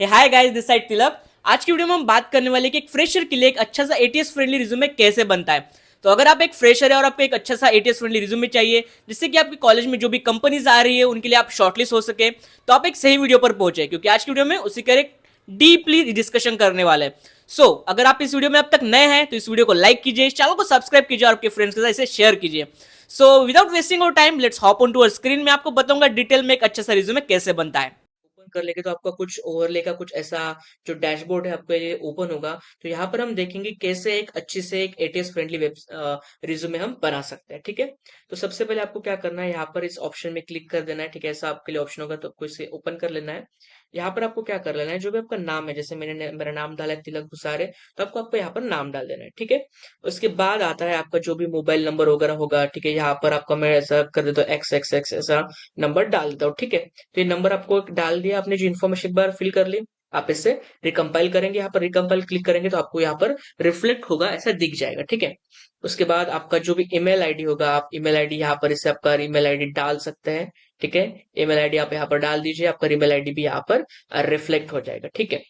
Hi guys, this side तिलक। आज की video में हम बात करने वाले कि एक फ्रेशर के लिए एक अच्छा सा एटीएस फ्रेंडली रिज्यूमे कैसे बनता है। तो अगर आप एक फ्रेशर है और आपको एक अच्छा सा एटीएस फ्रेंडली रिज्यूमे चाहिए जिससे कि आपके कॉलेज में जो भी कंपनीज आ रही है उनके लिए आप शॉर्टलिस्ट हो सके, तो आप एक सही वीडियो पर पहुंचे, क्योंकि आज की वीडियो में उसी का एक डीपली डिस्कशन करने वाले हैं। अगर आप इस वीडियो में अब तक नए हैं तो इस वीडियो को लाइक कीजिए, इस चैनल को सब्सक्राइब कीजिए और आपके फ्रेंड्स के साथ इसे शेयर कीजिए। विदाउट वेस्टिंग और time, let's hop on to our screen. में आपको बताऊंगा डिटेल में एक अच्छा सा रिज्यूमे कैसे बनता है। ओपन कर लेंगे तो आपका कुछ ओवरले का कुछ ऐसा जो डैशबोर्ड है आपका ये ओपन होगा। तो यहाँ पर हम देखेंगे कैसे एक अच्छी से एक एटीएस फ्रेंडली वेब रिज्यूमे हम बना सकते हैं। ठीक है, तो सबसे पहले आपको क्या करना है, यहाँ पर इस ऑप्शन में क्लिक कर देना है। ठीक है, ऐसा आपके लिए ऑप्शन होगा तो आपको इसे ओपन कर लेना है। यहाँ पर आपको क्या कर लेना है, जो भी आपका नाम है, जैसे मेरा नाम डाला है तिलक भुसारे, तो आपको यहाँ पर नाम डाल देना है। ठीक है, उसके बाद आता है आपका जो भी मोबाइल नंबर वगैरह होगा। ठीक है, यहाँ पर आपका मैं ऐसा कर देता हूँ एक्स एक्स एक्स ऐसा नंबर डाल देता हूँ। ठीक है, तो ये नंबर आपको डाल दिया आपने, जो इन्फॉर्मेशन एक बार फिल कर ली। आप इससे रिकम्पाइल करेंगे, यहाँ पर रिकम्पाइल क्लिक करेंगे तो आपको यहाँ पर रिफ्लेक्ट होगा, ऐसा दिख जाएगा। ठीक है, उसके बाद आपका जो भी ईमेल आईडी होगा, आप ईमेल आईडी यहाँ पर इससे आपका ईमेल आईडी डाल सकते हैं। ठीक है, ईमेल आईडी आप यहाँ पर डाल दीजिए, आपका ईमेल आईडी भी यहाँ पर रिफ्लेक्ट हो जाएगा। ठीक है,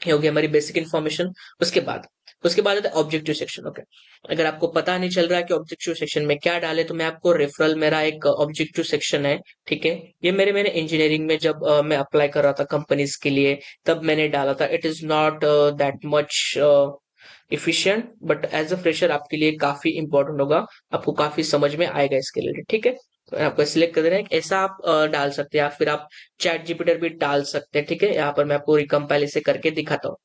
ये हो गया हमारी बेसिक इन्फॉर्मेशन। उसके बाद आता है ऑब्जेक्टिव सेक्शन। ओके, अगर आपको पता नहीं चल रहा है कि ऑब्जेक्टिव सेक्शन में क्या डाले, तो मैं आपको रेफरल, मेरा एक ऑब्जेक्टिव सेक्शन है। ठीक है, ये मैंने इंजीनियरिंग में जब मैं अप्लाई कर रहा था कंपनीज के लिए, तब मैंने डाला था। It is not that much efficient, but as a fresher आपके लिए काफी इंपॉर्टेंट होगा, आपको काफी समझ में आएगा इसके लिए। ठीक है, तो आपको सिलेक्ट कर देना है, ऐसा आप डाल सकते हैं, या फिर आप चैट जीपीटी भी डाल सकते हैं। ठीक है, यहाँ पर मैं आपको रिकम्पाइल इसे करके दिखाता हूँ।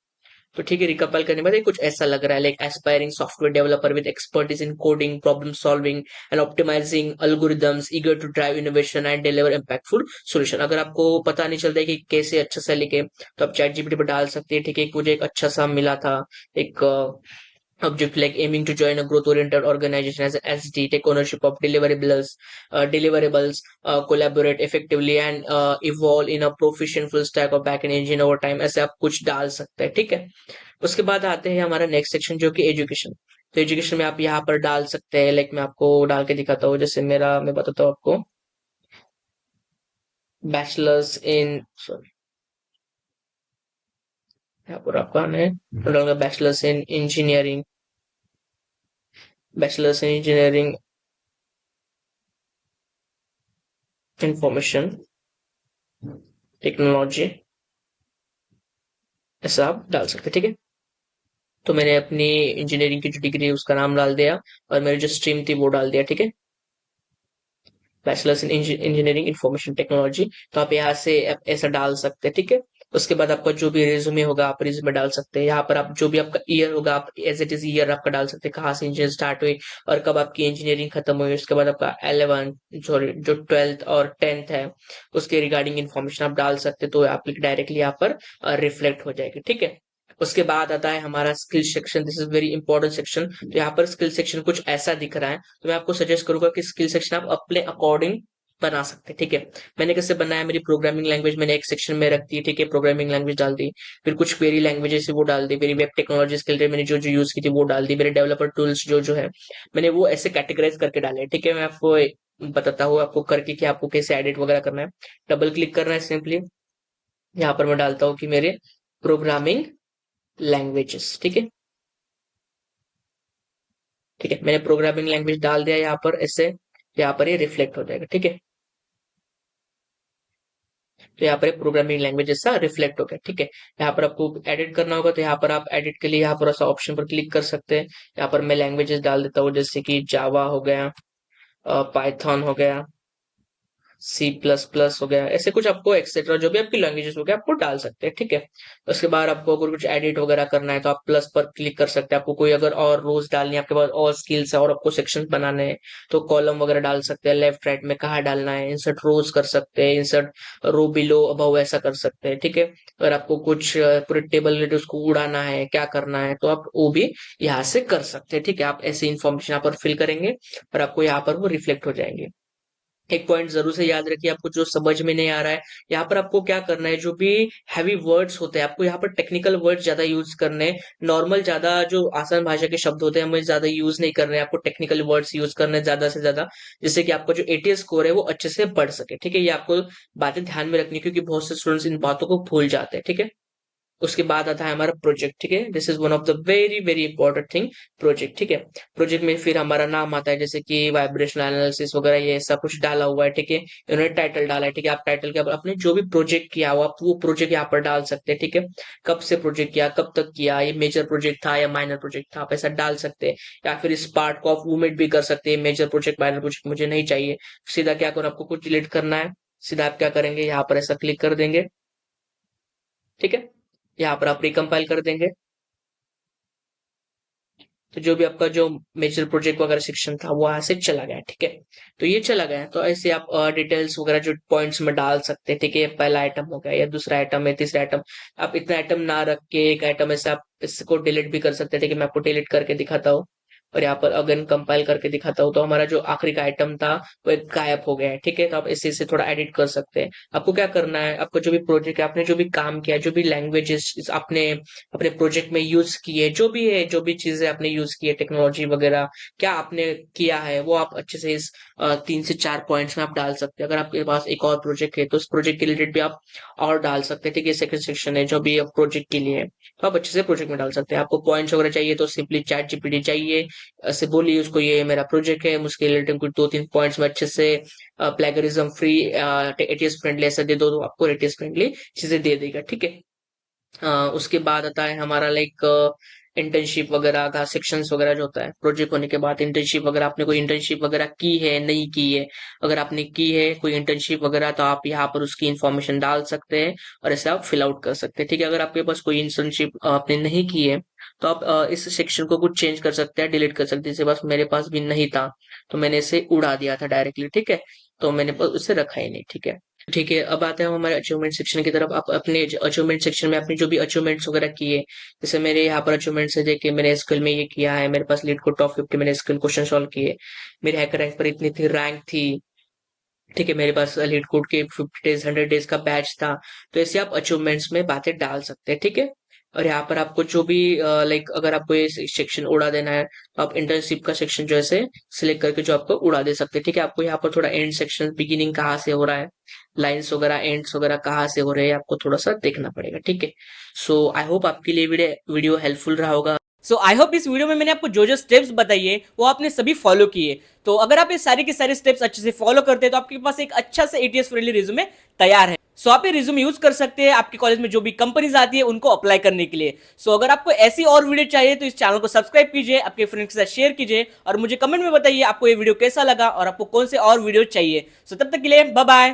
तो ठीक है, रिकम्पाइल करने के बाद ये कुछ ऐसा लग रहा है, like aspiring software developer with expertise in coding, problem solving and optimising algorithms, eager to drive innovation and deliver impactful solution. अगर आपको पता नहीं चलता है कि कैसे अच्छा सा लिखे, तो आप चैट जीपीटी पर डाल सकते हैं। ठीक है, मुझे एक अच्छा सा मिला था, एक object like aiming to join a growth oriented organization as an SD, take ownership of deliverables, collaborate effectively and evolve in a proficient full stack or backend engine over time, ऐसे आप कुछ डाल सकते हैं। ठीक है, उसके बाद आते हैं हमारा नेक्स्ट सेक्शन जो कि एजुकेशन। तो एजुकेशन में आप यहाँ पर डाल सकते हैं, लाइक मैं आपको डाल के दिखाता हूँ, जैसे मैं बताता हूँ आपको, बैचलर्स इन, सॉरी, यहाँ पर आपका है डालूंगा bachelors in engineering, bachelors in engineering information technology, ऐसा आप डाल सकते हैं। ठीक है, तो मैंने अपनी इंजीनियरिंग की जो डिग्री है उसका नाम डाल दिया, और मेरी जो स्ट्रीम थी वो डाल दिया। ठीक है, bachelors in engineering information technology, तो आप यहाँ से ऐसा डाल सकते हैं। ठीक है, उसके बाद आपका जो भी रिज्यूमे होगा आप रिज्यूमे डाल सकते हैं। यहाँ पर आप जो भी आपका ईयर होगा आप एज इट इज ईयर आपका डाल सकते हैं, कहाँ से इंजीनियरिंग स्टार्ट हुई और कब आपकी इंजीनियरिंग खत्म हुई। उसके बाद आपका 11 सॉरी जो 12th और 10th है उसके रिगार्डिंग इन्फॉर्मेशन आप डाल सकते हैं, तो आप डायरेक्टली यहाँ पर रिफ्लेक्ट हो जाएगी। ठीक है, उसके बाद आता है हमारा skill section. This is very important section. तो यहाँ पर स्किल सेक्शन कुछ ऐसा दिख रहा है, तो मैं आपको सजेस्ट करूंगा कि स्किल सेक्शन आप अपने अकॉर्डिंग बना सकते हैं। ठीक है, मैंने कैसे बनाया, मेरी प्रोग्रामिंग लैंग्वेज मैंने एक सेक्शन में रख दी। ठीक है, प्रोग्रामिंग लैंग्वेज डाल दी, फिर कुछ क्वेरी लैंग्वेजेस वो डाल दी, मेरी वेब टेक्नोलॉजी के लिए मैंने जो जो यूज की थी वो डाल दी, मेरे डेवलपर टूल्स जो जो है मैंने वो ऐसे कैटेगराइज करके डाले। ठीक है, मैं आपको बताता हूँ आपको करके कि आपको कैसे एडिट वगैरह करना है। डबल क्लिक करना है सिंपली, यहाँ पर मैं डालता हूँ कि मेरे प्रोग्रामिंग लैंग्वेजेस। ठीक है, ठीक है, मैंने प्रोग्रामिंग लैंग्वेज डाल दिया यहाँ पर, ऐसे यहाँ पर ये रिफ्लेक्ट हो जाएगा। ठीक है, तो यहाँ पर प्रोग्रामिंग लैंग्वेज जैसा रिफ्लेक्ट हो गया। ठीक है, यहाँ पर आपको एडिट करना होगा, तो यहाँ पर आप एडिट के लिए यहाँ पर ऐसा ऑप्शन पर क्लिक कर सकते हैं। यहाँ पर मैं लैंग्वेजेस डाल देता हूँ, जैसे कि जावा हो गया, पाइथन हो गया, C++ हो गया, ऐसे कुछ आपको एक्सेट्रा जो भी आपकी लैंग्वेजेस हो गया आपको डाल सकते हैं। ठीक है, उसके बाद आपको अगर कुछ एडिट वगैरह करना है तो आप प्लस पर क्लिक कर सकते हैं। आपको कोई अगर और रोज डालनी है, आपके पास और स्किल्स है और आपको सेक्शन बनाने हैं, तो कॉलम वगैरह डाल सकते हैं, लेफ्ट राइट में कहाँ डालना है, इंसर्ट रोज कर सकते हैं, इंसर्ट रो बिलो अबव ऐसा कर सकते हैं। ठीक है, अगर आपको कुछ पूरे टेबल में उसको उड़ाना है, क्या करना है, तो आप वो भी यहाँ से कर सकते हैं। ठीक है, आप ऐसी इन्फॉर्मेशन यहाँ पर फिल करेंगे और आपको यहाँ पर वो रिफ्लेक्ट हो जाएंगे। एक पॉइंट जरूर से याद रखिए, आपको जो समझ में नहीं आ रहा है, यहाँ पर आपको क्या करना है, जो भी हैवी वर्ड्स होते हैं आपको यहाँ पर टेक्निकल वर्ड्स ज्यादा यूज करने हैं। नॉर्मल ज्यादा जो आसान भाषा के शब्द होते हैं हमें ज्यादा यूज नहीं करने हैं, आपको टेक्निकल वर्ड्स यूज करने हैं ज्यादा से ज्यादा, जिससे कि आपका जो एटीएस स्कोर है वो अच्छे से बढ़ सके। ठीक है, ये आपको बातें ध्यान में रखनी है, क्योंकि बहुत से स्टूडेंट्स इन बातों को भूल जाते हैं। ठीक है, उसके बाद आता है हमारा प्रोजेक्ट, ठीक है। This is one of the very very important thing, project, ठीक है। प्रोजेक्ट में फिर हमारा नाम आता है, जैसे कि वाइब्रेशनल एनालिसिस वगैरह ये सब कुछ डाला हुआ है, ठीक है। इन्होंने टाइटल डाला है, ठीक है। आप टाइटल के अपने जो भी प्रोजेक्ट किया हो आप वो प्रोजेक्ट यहाँ पर डाल सकते हैं, ठीक है। कब से प्रोजेक्ट किया, कब तक किया, ये मेजर प्रोजेक्ट था या माइनर प्रोजेक्ट था, आप ऐसा डाल सकते हैं। या फिर इस पार्ट को आप वोमिट भी कर सकते हैं, मेजर प्रोजेक्ट माइनर प्रोजेक्ट मुझे नहीं चाहिए। सीधा क्या करो, आपको कुछ डिलीट करना है, सीधा आप क्या करेंगे, यहाँ पर ऐसा क्लिक कर देंगे, ठीक है। यहाँ पर आप रिकम्पाइल कर देंगे, तो जो भी आपका जो मेजर प्रोजेक्ट वगैरह सेक्शन था वो यहाँ से चला गया, ठीक है। तो ये चला गया, तो ऐसे आप डिटेल्स वगैरह जो पॉइंट्स में डाल सकते हैं, ठीक है। पहला आइटम हो गया या दूसरा आइटम है, तीसरा आइटम। आप इतना आइटम ना रख के एक आइटम ऐसे आप इसको डिलीट भी कर सकते हैं, ठीक है। मैं आपको डिलीट करके दिखाता हूँ और यहाँ पर अगेन कंपाइल करके दिखाता हूँ, तो हमारा जो आखिरी का आइटम था वो एक गायब हो गया है, ठीक है। तो आप इसी से थोड़ा एडिट कर सकते हैं। आपको क्या करना है, आपको जो भी प्रोजेक्ट है, आपने जो भी काम किया, जो भी लैंग्वेजेस आपने अपने प्रोजेक्ट में यूज किए, जो भी है, जो भी चीजें आपने यूज की है, टेक्नोलॉजी वगैरह क्या आपने किया है, वो आप अच्छे से इस 3 से 4 पॉइंट्स में आप डाल सकते हैं। अगर आपके पास एक और प्रोजेक्ट है तो उस प्रोजेक्ट के रिलेटेड भी आप और डाल सकते हैं, ठीक है। सेकंड सेक्शन है जो भी प्रोजेक्ट के लिए है, तो आप अच्छे से प्रोजेक्ट में डाल सकते हैं। आपको पॉइंट्स वगैरह चाहिए तो सिंपली चैट जीपीटी चाहिए, ऐसे बोलिए उसको ये मेरा प्रोजेक्ट है, उसके रिलेटेड कुछ 2-3 पॉइंट्स में अच्छे से प्लेगरिज्म फ्री, एटीएस फ्रेंडली ऐसा दे दो तो आपको एटीएस फ्रेंडली चीजें दे देगा, ठीक है। उसके बाद आता है हमारा लाइक इंटर्नशिप वगैरह का सेक्शंस वगैरह जो होता है प्रोजेक्ट होने के बाद। इंटर्नशिप वगैरह आपने कोई इंटर्नशिप वगैरह की है, नहीं की है, अगर आपने की है कोई इंटर्नशिप वगैरह तो आप यहाँ पर उसकी इन्फॉर्मेशन डाल सकते हैं और ऐसे आप फिल आउट कर सकते हैं, ठीक है। अगर आपके पास कोई इंटर्नशिप आपने नहीं की है तो आप इस सेक्शन को कुछ चेंज कर सकते हैं, डिलीट कर सकते हैं। जैसे बस मेरे पास भी नहीं था तो मैंने इसे उड़ा दिया था डायरेक्टली, ठीक है। तो मैंने उसे रखा ही नहीं, ठीक है। ठीक है, अब आते हैं हम हमारे अचीवमेंट सेक्शन की तरफ। आप अपने अचीवमेंट सेक्शन में आपने जो भी अचीवमेंट्स वगैरह किए, जैसे मेरे यहाँ पर अचीवमेंट्स है, देखिए मैंने एसक्यूएल में ये किया है, मेरे पास लीड को टॉप 50 मैंने एसक्यूएल क्वेश्चन सॉल्व किए, मेरे हैकर रैंक पर इतनी थी रैंक थी, ठीक है। मेरे पास लीड कोड के 50 डेज 100 डेज का बैच था। तो ऐसे आप अचीवमेंट्स में बातें डाल सकते हैं, ठीक है। और यहाँ पर आपको जो भी लाइक अगर आपको ये सेक्शन उड़ा देना है तो आप इंटर्नशिप का सेक्शन जो है सिलेक्ट करके जो आपको उड़ा दे सकते हैं, ठीक है। आपको यहाँ पर थोड़ा एंड सेक्शन बिगिनिंग कहाँ से हो रहा है, लाइंस वगैरह एंड्स वगैरह कहाँ से हो रहे हैं, आपको थोड़ा सा देखना पड़ेगा, ठीक है। सो आई होप आपके लिए वीडियो हेल्पफुल रहा होगा। सो आई होप इस वीडियो में मैंने आपको जो जो स्टेप्स बताइए वो आपने सभी फॉलो किए। तो अगर आप ये सारे के सारे स्टेप्स अच्छे से फॉलो करते हैं तो आपके पास एक अच्छा सा एटीएस फ्रेंडली रिज्यूमे तैयार है। सो आप ये रिज्यूमे यूज कर सकते हैं आपके कॉलेज में जो भी कंपनीज आती है उनको अप्लाई करने के लिए। सो अगर आपको ऐसी और वीडियो चाहिए तो इस चैनल को सब्सक्राइब कीजिए, आपके फ्रेंड्स के साथ शेयर कीजिए और मुझे कमेंट में बताइए आपको ये वीडियो कैसा लगा और आपको कौन से और वीडियो चाहिए। सो तब तक के लिए बाय बाय।